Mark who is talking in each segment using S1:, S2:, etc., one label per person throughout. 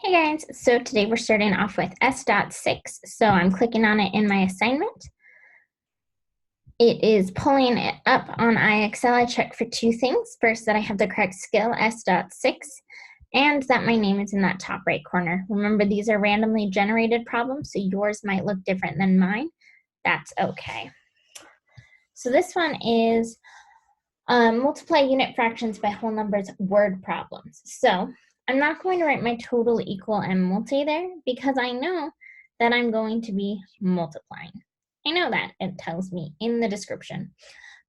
S1: Hey guys, so today we're starting off with S.6, so I'm clicking on it in my assignment. It is pulling it up on IXL. I check for two things. First, that I have the correct skill, S.6, and that my name is in that top right corner. Remember, these are randomly generated problems, so yours might look different than mine. That's okay. So this one is multiply unit fractions by whole numbers word problems. So I'm not going to write my total, equal, and multi there because I know that I'm going to be multiplying. I know that, it tells me in the description.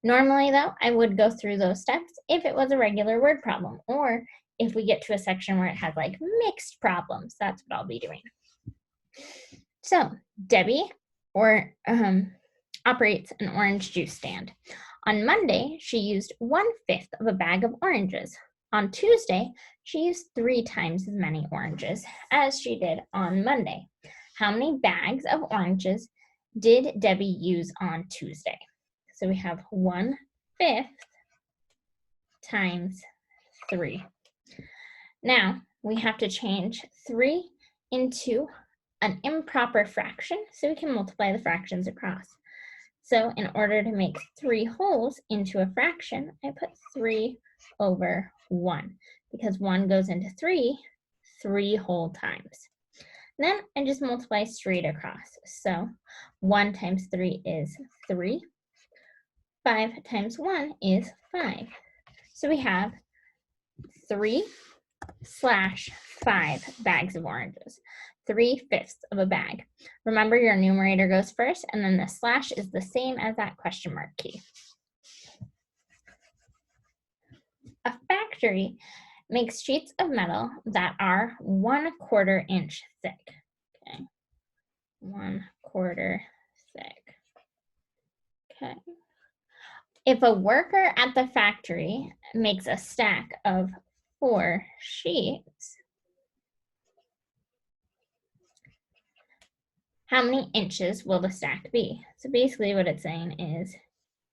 S1: Normally though, I would go through those steps if it was a regular word problem, or if we get to a section where it has like mixed problems, that's what I'll be doing. So Debbie operates an orange juice stand. On Monday, she used 1/5 of a bag of oranges. On Tuesday, she used 3 times as many oranges as she did on Monday. How many bags of oranges did Debbie use on Tuesday? So we have 1/5 times 3. Now we have to change 3 into an improper fraction so we can multiply the fractions across. So in order to make 3 wholes into a fraction, I put 3 over 1 because 1 goes into 3 whole times. Then I just multiply straight across. So 1 times 3 is 3. 5 times 1 is 5. So we have 3/5 bags of oranges. 3/5 of a bag. Remember, your numerator goes first, and then the slash is the same as that question mark key. A factory makes sheets of metal that are 1/4 inch thick. Okay, 1/4 thick. Okay. If a worker at the factory makes a stack of 4 sheets, how many inches will the stack be? So basically what it's saying is,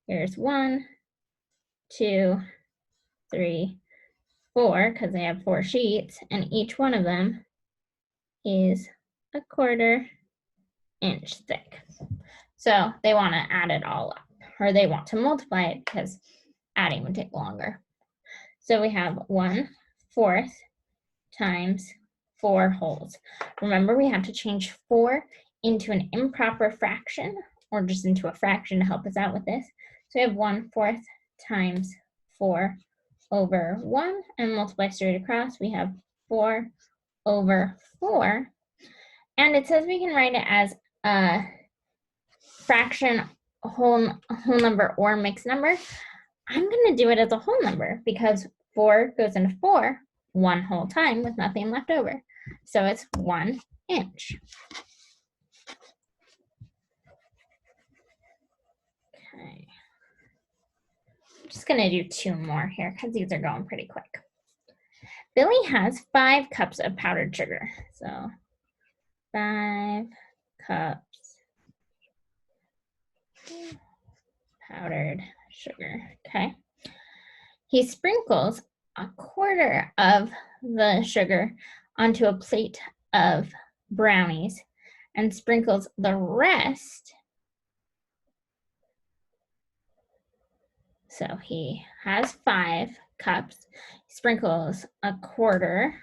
S1: here's 1, 2, 3, 4, because they have 4 sheets, and each one of them is 1/4 inch thick. So they want to add it all up, or they want to multiply it because adding would take longer. So we have 1/4 times 4 wholes. Remember, we have to change 4 into an improper fraction, or just into a fraction to help us out with this. So we have 1/4 times 4 over 1, and multiply straight across. We have 4 over 4. And it says we can write it as a fraction, whole number, or mixed number. I'm going to do it as a whole number because 4 goes into 4 1 whole time with nothing left over. So it's 1 inch. Okay. I'm just going to do 2 more here because these are going pretty quick. Billy has 5 cups of powdered sugar. So 5 cups powdered sugar. Okay. He sprinkles 1/4 of the sugar onto a plate of brownies and sprinkles the rest. So he has 5 cups, sprinkles 1/4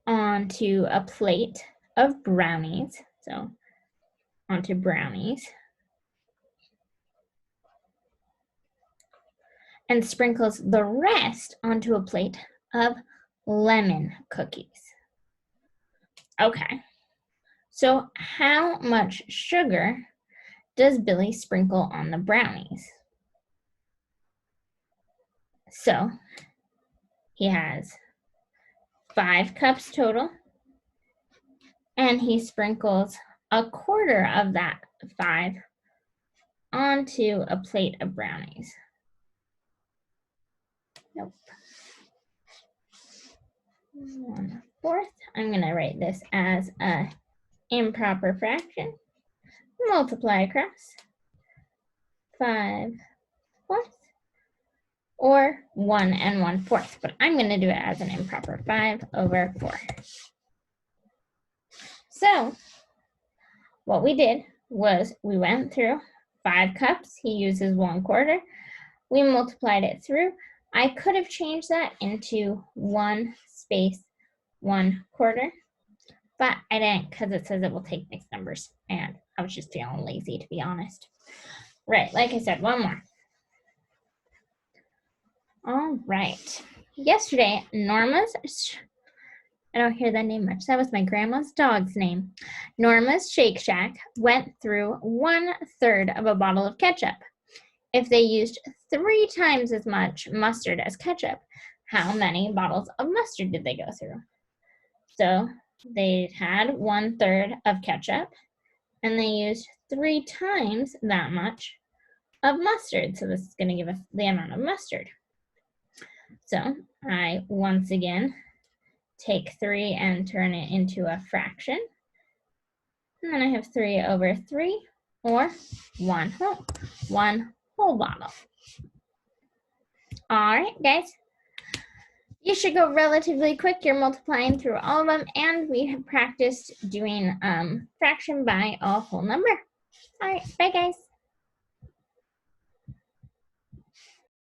S1: onto a plate of brownies. So onto brownies. And sprinkles the rest onto a plate of lemon cookies. Okay, so how much sugar does Billy sprinkle on the brownies? So he has 5 cups total, and he sprinkles 1/4 of that 5 onto a plate of brownies. Nope. 1/4. I'm going to write this as a improper fraction. Multiply across. 5/4, or 1 1/4, but I'm going to do it as an improper, 5/4. So what we did was we went through 5 cups. He uses 1/4. We multiplied it through. I could have changed that into 1 space 1/4, but I didn't because it says it will take mixed numbers, and I was just feeling lazy, to be honest. Right, like I said, one more. All right. Yesterday, Norma's, I don't hear that name much. That was my grandma's dog's name. Norma's Shake Shack went through 1/3 of a bottle of ketchup. If they used 3 times as much mustard as ketchup, how many bottles of mustard did they go through? So they had 1/3 of ketchup, and they used 3 times that much of mustard. So this is going to give us the amount of mustard. So I once again take 3 and turn it into a fraction. And then I have 3/3, or 1 whole bottle. All right, guys. You should go relatively quick. You're multiplying through all of them, and we have practiced doing fraction by a whole number. All right, bye, guys.